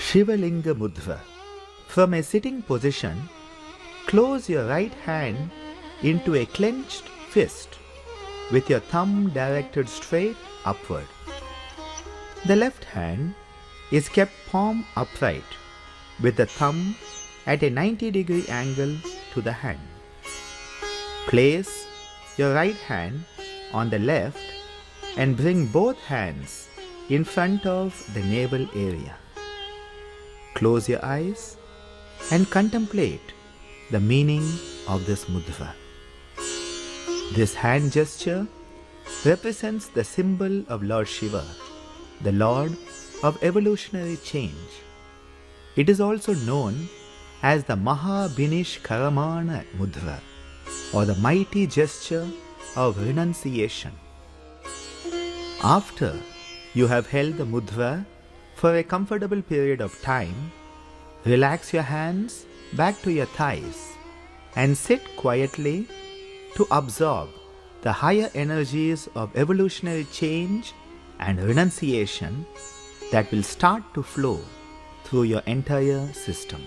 Shivalinga Mudra. From a sitting position, close your right hand into a clenched fist with your thumb directed straight upward. The left hand is kept palm upright with the thumb at a 90-degree angle to the hand. Place your right hand on the left and bring both hands in front of the navel area. Close your eyes and contemplate the meaning of this mudra. This hand gesture represents the symbol of Lord Shiva, the Lord of evolutionary change. It is also known as the Mahabhinish Karamana Mudra, or the mighty gesture of renunciation. After you have held the mudra for a comfortable period of time, relax your hands back to your thighs and sit quietly to absorb the higher energies of evolutionary change and renunciation that will start to flow through your entire system.